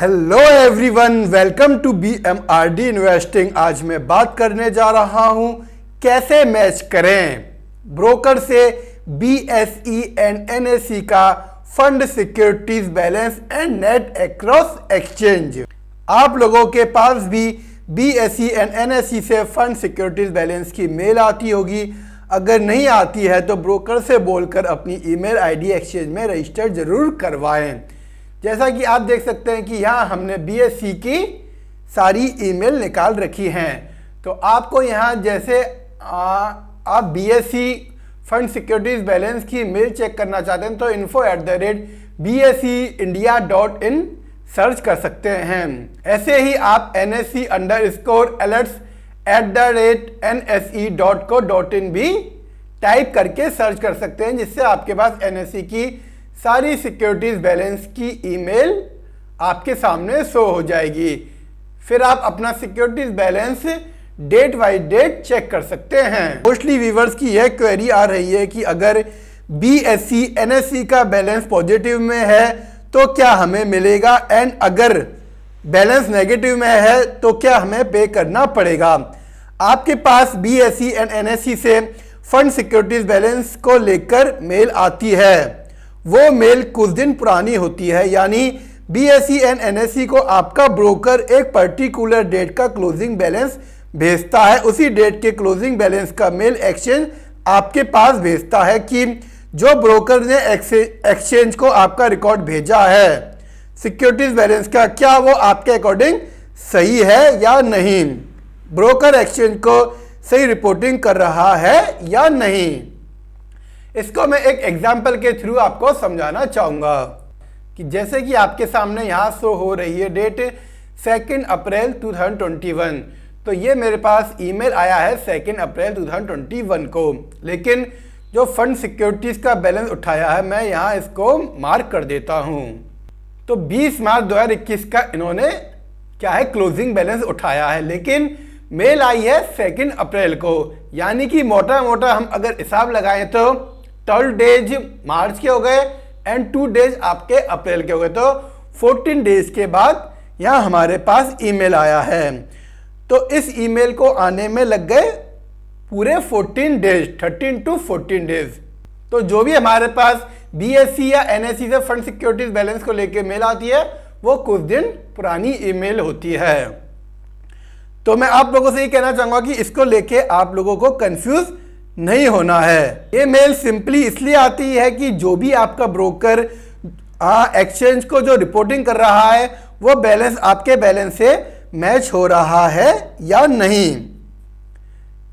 Hello everyone, welcome to BMRD investing. आज मैं बात करने जा रहा हूं कैसे मैच करें ब्रोकर से BSE एंड NSE का fund securities balance and net across exchange. आप लोगों के पास भी BSE एंड NSE से फंड सिक्योरिटीज बैलेंस की मेल आती होगी। अगर नहीं आती है तो ब्रोकर से बोलकर अपनी ईमेल आईडी एक्सचेंज में रजिस्टर जरूर करवाएं। जैसा कि आप देख सकते हैं कि यहाँ हमने BSE की सारी ईमेल निकाल रखी हैं। तो आपको यहाँ जैसे आप BSE फंड सिक्योरिटीज बैलेंस की मेल चेक करना चाहते हैं तो info@bseindia.in सर्च कर सकते हैं। ऐसे ही आप NSE_alerts@nse.co.in भी टाइप करके सर्च कर सकते हैं, जिससे आपके पास NSE की सारी सिक्योरिटीज बैलेंस की ईमेल आपके सामने शो हो जाएगी। फिर आप अपना securities balance date by date check कर सकते हैं। मोस्टली व्यूवर्स की यह क्वेरी आ रही है कि अगर BSE NSE का बैलेंस पॉजिटिव में है तो क्या हमें मिलेगा, एंड अगर बैलेंस नेगेटिव में है तो क्या हमें पे करना पड़ेगा। आपके पास BSE एंड NSE से फंड सिक्योरिटीज बैलेंस को लेकर मेल आती है। वो मेल कुछ दिन पुरानी होती है, यानी BSE एंड NSE को आपका ब्रोकर एक पर्टिकुलर डेट का क्लोजिंग बैलेंस भेजता है। उसी डेट के क्लोजिंग बैलेंस का मेल एक्सचेंज आपके पास भेजता है कि जो ब्रोकर ने एक्सचेंज को आपका रिकॉर्ड भेजा है सिक्योरिटीज बैलेंस का, क्या वो आपके अकॉर्डिंग सही है या नहीं, ब्रोकर एक्सचेंज को सही रिपोर्टिंग कर रहा है या नहीं। इसको मैं एक एग्जाम्पल के थ्रू आपको समझाना चाहूंगा कि जैसे कि आपके सामने यहाँ शो हो रही है डेट 2 अप्रैल 2021। तो ये मेरे पास ईमेल आया है 2 अप्रैल 2021 को, लेकिन जो फंड सिक्योरिटीज का बैलेंस उठाया है मैं यहाँ इसको मार्क कर देता हूँ। तो 20 मार्च 2021 का इन्होंने क्या है क्लोजिंग बैलेंस उठाया है, लेकिन मेल आई है 2 अप्रैल को, यानी कि मोटा मोटा हम अगर हिसाब लगाएं तो 12 डेज मार्च के हो गए एंड 2 डेज आपके अप्रैल के हो गए। तो 14 डेज के बाद यहाँ हमारे पास ईमेल आया है। तो इस ईमेल को आने में लग गए पूरे 14 डेज, 13 to 14 डेज। तो जो भी हमारे पास BSE या NSE से फंड सिक्योरिटीज बैलेंस को लेके मेल आती है वो कुछ दिन पुरानी ईमेल होती है। तो मैं आप लोगों से ये कहना चाहूंगा कि इसको लेके आप लोगों को कंफ्यूज नहीं होना है। ये मेल सिंपली इसलिए आती है कि जो भी आपका ब्रोकर एक्सचेंज को जो रिपोर्टिंग कर रहा है वो बैलेंस आपके बैलेंस से मैच हो रहा है या नहीं।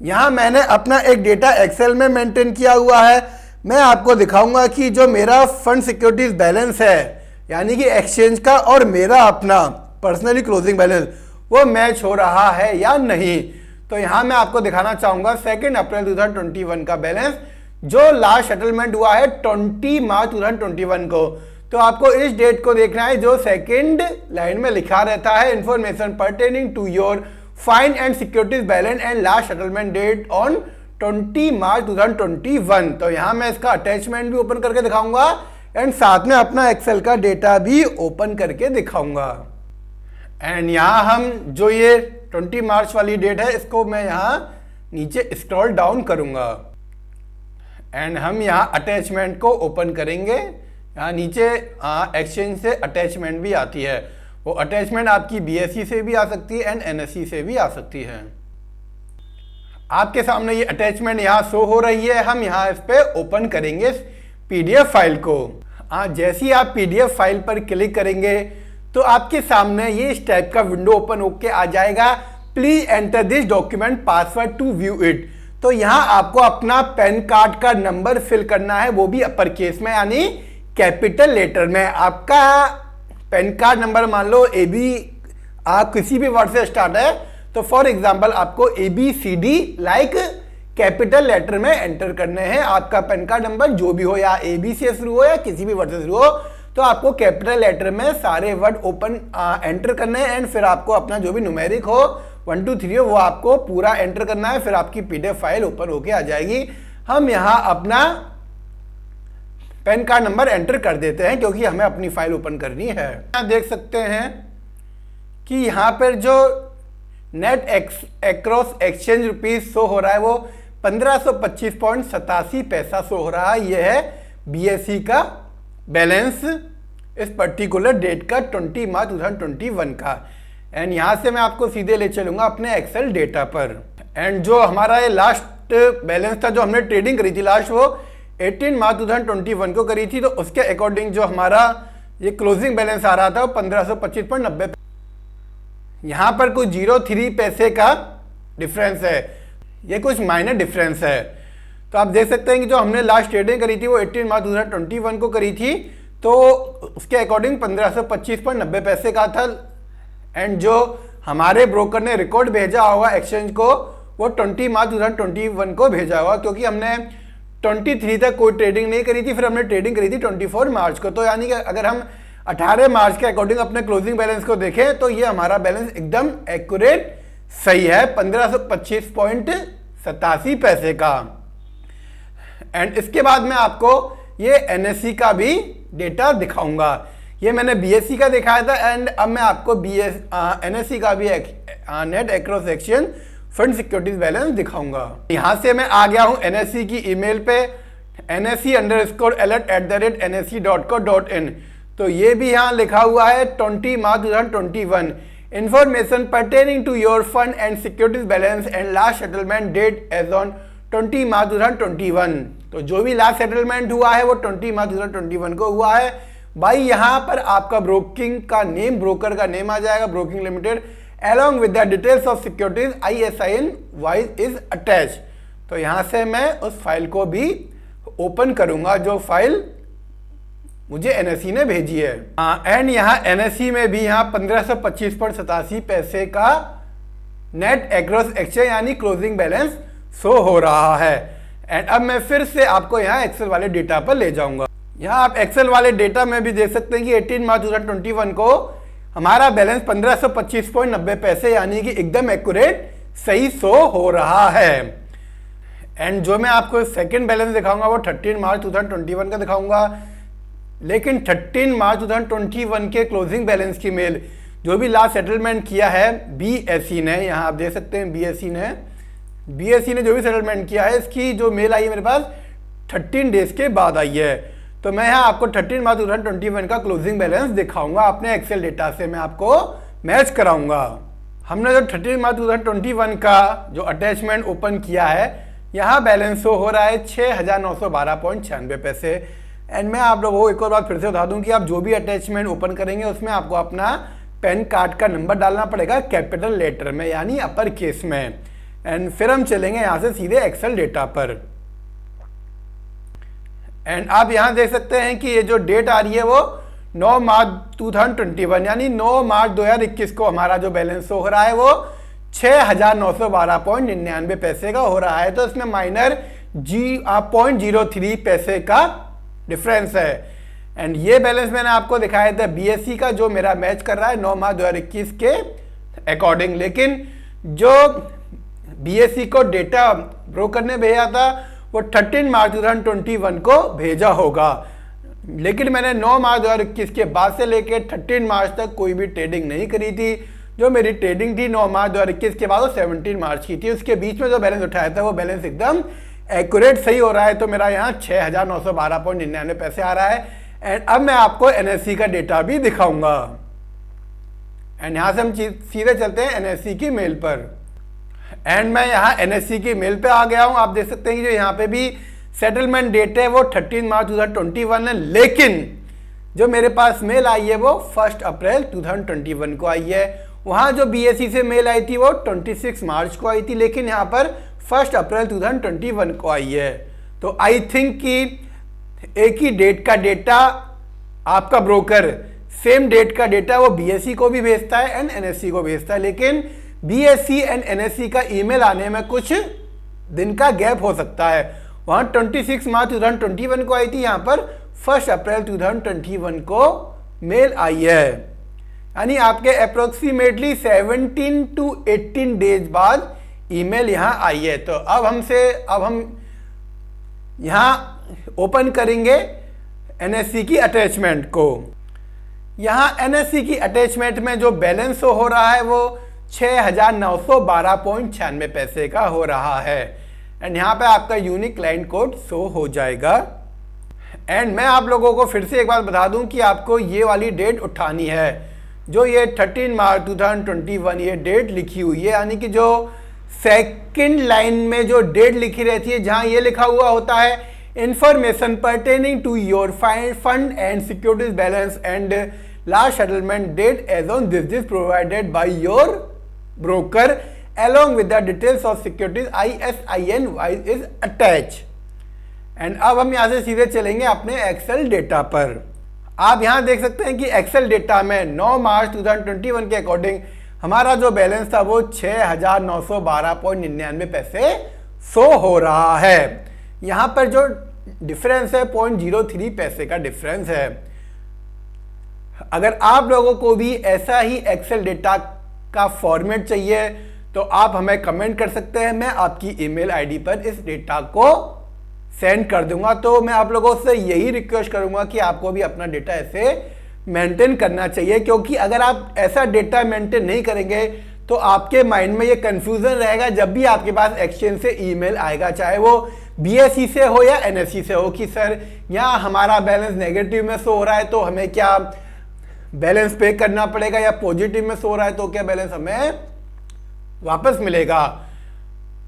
यहां मैंने अपना एक डेटा एक्सेल में मेंटेन किया हुआ है। मैं आपको दिखाऊंगा कि जो मेरा फंड सिक्योरिटीज बैलेंस है यानी कि एक्सचेंज का और मेरा अपना पर्सनली क्लोजिंग बैलेंस वो मैच हो रहा है या नहीं। तो यहां मैं आपको दिखाना चाहूंगा 2 अप्रैल 2021 का बैलेंस जो लास्ट सेटलमेंट हुआ है 20 मार्च 2021 को। तो आपको इस डेट को देखना है जो सेकंड लाइन में लिखा रहता है, information pertaining to your fund and securities balance and last settlement date on 20 March 2021। तो यहां मैं इसका अटैचमेंट भी ओपन करके दिखाऊंगा एंड साथ में अपना एक्सेल का डेटा भी ओपन करके दिखाऊंगा। एंड यहाँ हम जो ये 20 मार्च वाली डेट है इसको मैं यहाँ नीचे स्क्रॉल डाउन करूंगा एंड हम यहाँ अटैचमेंट को ओपन करेंगे। यहाँ नीचे एक्सचेंज से अटैचमेंट भी आती है, वो अटैचमेंट आपकी BSE से भी आ सकती है एंड NSE से भी आ सकती है। आपके सामने ये अटैचमेंट यहाँ शो हो रही है। हम यहाँ इस पे ओपन करेंगे PDF फाइल को। जैसे ही आप PDF फाइल पर क्लिक करेंगे तो आपके सामने ये इस टाइप का विंडो ओपन होके आ जाएगा। Please enter this document password to view it. तो यहाँ आपको अपना पैन कार्ड का नंबर फिल करना है, वो भी अपर केस में यानी कैपिटल लेटर में। आपका पैन कार्ड नंबर मान लो AB आप किसी भी वर्ड से स्टार्ट है तो फॉर एग्जाम्पल आपको ABCD लाइक कैपिटल लेटर में एंटर करने हैं। आपका पैन कार्ड नंबर जो भी हो, या AB से शुरू हो या किसी भी वर्ड से शुरू हो, तो आपको कैपिटल लेटर में सारे वर्ड ओपन एंटर करने हैं एंड फिर आपको अपना जो भी न्यूमेरिक हो 1 2 3 हो वो आपको पूरा एंटर करना है। फिर आपकी PDF फाइल ओपन होके आ जाएगी। हम यहाँ अपना पैन कार्ड नंबर एंटर कर देते हैं क्योंकि हमें अपनी फाइल ओपन करनी है। यहाँ देख सकते हैं कि यहाँ पर जो net across exchange rupees show हो रहा है वो 1525.87 पैसा शो हो रहा है। यह है BSE का बैलेंस इस पर्टिकुलर डेट का 20 मार्च 2021 का। एंड यहाँ से मैं आपको सीधे ले चलूंगा अपने एक्सेल डेटा पर। एंड जो हमारा ये लास्ट बैलेंस था जो हमने ट्रेडिंग करी थी लास्ट, वो 18 मार्च 2021 को करी थी। तो उसके अकॉर्डिंग जो हमारा ये क्लोजिंग बैलेंस आ रहा था वो 1525.90। यहाँ पर कुछ 0.3 पैसे का डिफरेंस है, ये कुछ माइनर डिफरेंस है। तो आप देख सकते हैं कि जो हमने लास्ट ट्रेडिंग करी थी वो 18 मार्च 2021 को करी थी, तो उसके अकॉर्डिंग 1525.90 पैसे का था। एंड जो हमारे ब्रोकर ने रिकॉर्ड भेजा होगा एक्सचेंज को वो 20 मार्च 2021 को भेजा होगा, क्योंकि हमने 23 तक कोई ट्रेडिंग नहीं करी थी, फिर हमने ट्रेडिंग करी थी 24 मार्च को। तो यानी कि अगर हम 18 मार्च के अकॉर्डिंग अपने क्लोजिंग बैलेंस को देखें तो ये हमारा बैलेंस एकदम एक्यूरेट सही है 1525.87 पैसे का। एंड इसके बाद मैं आपको ये NSE का भी डेटा दिखाऊंगा। ये मैंने BSE का दिखाया था एंड अब मैं आपको NSE का भी net across exchange fund securities balance दिखाऊंगा। यहां से मैं आ गया हूं NSE की ईमेल पे NSE_alert@nse.co.in। तो ये भी यहाँ लिखा हुआ है 20 March 2021 information pertaining to your fund and securities balance and last settlement date as on 20 March 2021। तो जो भी लास्ट सेटलमेंट हुआ है वो 20 मार्च 2021 को हुआ है। भाई यहाँ पर आपका ब्रोकिंग का नेम, ब्रोकर का नेम आ जाएगा, broking limited, along with the details of securities ISIN wise is attached। तो यहाँ से मैं उस फाइल को भी ओपन करूंगा जो फाइल मुझे NSE ने भेजी है। एंड यहाँ NSE में भी यहाँ 1525.87 पैसे का नेट एक्रॉस एक्सचेंज यानी क्लोजिंग बैलेंस शो हो रहा है। एंड अब मैं फिर से आपको यहाँ एक्सेल वाले डेटा पर ले जाऊंगा। यहाँ आप एक्सेल वाले डेटा में भी देख सकते हैं कि 18 मार्च 2021 को हमारा बैलेंस 1525.90 पैसे यानी कि एकदम एक्यूरेट सही शो हो रहा है। एंड जो मैं आपको सेकंड बैलेंस दिखाऊंगा वो 13 मार्च 2021 का दिखाऊंगा। लेकिन 13 मार्च 2021 के क्लोजिंग बैलेंस की मेल जो भी लास्ट सेटलमेंट किया है BSE ने, यहाँ आप देख सकते हैं BSE ने जो भी सेटलमेंट किया है इसकी जो मेल आई है मेरे पास 13 डेज के बाद आई है। तो मैं यहाँ आपको 13 मार्च 2021 का क्लोजिंग बैलेंस दिखाऊंगा, अपने एक्सेल डेटा से मैं आपको मैच कराऊंगा। हमने जो 13 मार्च 2021 का जो अटैचमेंट ओपन किया है यहाँ बैलेंस शो हो रहा है 6,912.96 पैसे। एंड मैं आप लोगों को एक और बात फिर से बता दूं कि आप जो भी अटैचमेंट ओपन करेंगे उसमें आपको अपना पैन कार्ड का नंबर डालना पड़ेगा कैपिटल लेटर में यानी अपर केस में। एंड फिर हम चलेंगे यहाँ से सीधे एक्सेल डेटा पर। एंड आप यहाँ देख सकते हैं कि ये जो डेट आ रही है वो 9 मार्च 2021 यानी 9 मार्च 2021 को हमारा जो बैलेंस हो रहा है वो 6,912.99 पैसे का हो रहा है। तो इसमें माइनर 0.03 पैसे का डिफरेंस है। एंड ये बैलेंस मैंने आपको दिखाया था BSE का जो मेरा मैच कर रहा है 9 मार्च 2021 के अकॉर्डिंग। लेकिन जो BSE को डेटा ब्रोकर ने भेजा था वो 13 मार्च 2021 को भेजा होगा। लेकिन मैंने 9 मार्च 2021 के बाद से लेकर 13 मार्च तक कोई भी ट्रेडिंग नहीं करी थी। जो मेरी ट्रेडिंग थी 9 मार्च 2021 के बाद वो 17 मार्च की थी। उसके बीच में जो बैलेंस उठाया था वो बैलेंस एकदम एक्यूरेट सही हो रहा है। तो मेरा यहाँ 6,912.99 पैसे आ रहा है। एंड अब मैं आपको NSE का डेटा भी दिखाऊंगा। एंड यहाँ से हम सीधे चलते हैं NSE की मेल पर। एंड मैं यहाँ NSE की मेल पे आ गया हूँ। आप देख सकते हैं कि जो यहाँ पे भी सेटलमेंट डेट है वो 13 मार्च 2021 है। लेकिन जो मेरे पास मेल आई है वो 1 अप्रैल 2021 को आई है। वहाँ जो BSE से मेल आई थी वो 26 मार्च को आई थी, लेकिन यहाँ पर 1 अप्रैल 2021 को आई है। तो आई थिंक कि एक ही डेट का डेटा आपका ब्रोकर सेम डेट का डेटा वो BSE को भी भेजता है एंड NSE को भेजता है। लेकिन BSE एंड NSE का ईमेल आने में कुछ दिन का गैप हो सकता है। वहाँ 26 मार्च 2021 को आई थी, यहाँ पर 1 अप्रैल 2021 को मेल आई है। यानी आपके अप्रोक्सीमेटली 17 to 18 डेज बाद ईमेल यहाँ आई है। तो अब हम यहाँ ओपन करेंगे NSE की अटैचमेंट को। यहाँ एनएससी की अटैचमेंट में जो बैलेंस शो हो रहा है वो 6,912.96 पैसे का हो रहा है। एंड यहाँ पे आपका यूनिक क्लाइंट कोड शो हो जाएगा। एंड मैं आप लोगों को फिर से एक बार बता दूं कि आपको ये वाली डेट उठानी है, जो ये 13 मार्च 2021 ये डेट लिखी हुई है, यानी कि जो सेकंड लाइन में जो डेट लिखी रहती है जहां ये लिखा हुआ होता है information pertaining to your fund and securities balance and last settlement date as on this provided by your broker along with the details of securities ISIN is attached। And अब हम यहाँ से सीधे चलेंगे अपने एक्सेल डेटा पर। आप यहाँ देख सकते हैं कि एक्सेल डेटा में 9 मार्च 2021 के अकॉर्डिंग हमारा जो बैलेंस था वो 6,912.99 पैसे शो हो रहा है। यहाँ पर जो डिफरेंस है 0.03 पैसे का डिफरेंस है। अगर आप लोगों को भी ऐसा ही एक्सेल डेटा का फॉर्मेट चाहिए तो आप हमें कमेंट कर सकते हैं, मैं आपकी ईमेल आईडी पर इस डेटा को सेंड कर दूंगा। तो मैं आप लोगों से यही रिक्वेस्ट करूंगा कि आपको भी अपना डेटा ऐसे मेंटेन करना चाहिए, क्योंकि अगर आप ऐसा डेटा मेंटेन नहीं करेंगे तो आपके माइंड में ये कंफ्यूजन रहेगा जब भी आपके पास एक्सचेंज से ईमेल आएगा, चाहे वो बीएसई से हो या एनएसई से हो, कि सर यहाँ हमारा बैलेंस नेगेटिव में शो हो रहा है तो हमें क्या बैलेंस पे करना पड़ेगा, या पॉजिटिव में शो हो रहा है तो क्या बैलेंस हमें वापस मिलेगा।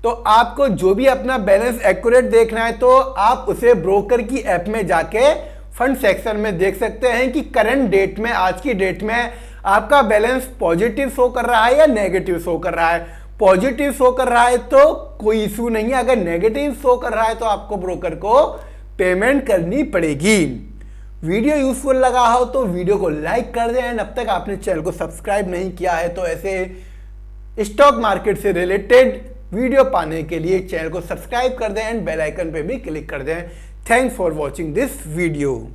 तो आपको जो भी अपना बैलेंस एक्यूरेट देखना है तो आप उसे ब्रोकर की ऐप में जाके फंड सेक्शन में देख सकते हैं कि करंट डेट में, आज की डेट में आपका बैलेंस पॉजिटिव शो कर रहा है या नेगेटिव शो कर रहा है। पॉजिटिव शो कर रहा है तो कोई इशू नहीं है, अगर नेगेटिव शो कर रहा है तो आपको ब्रोकर को पेमेंट करनी पड़ेगी। वीडियो यूजफुल लगा हो तो वीडियो को लाइक कर दें। एंड अब तक आपने चैनल को सब्सक्राइब नहीं किया है तो ऐसे स्टॉक मार्केट से रिलेटेड वीडियो पाने के लिए चैनल को सब्सक्राइब कर दें एंड बेल आइकन पे भी क्लिक कर दें। Thanks for watching this video.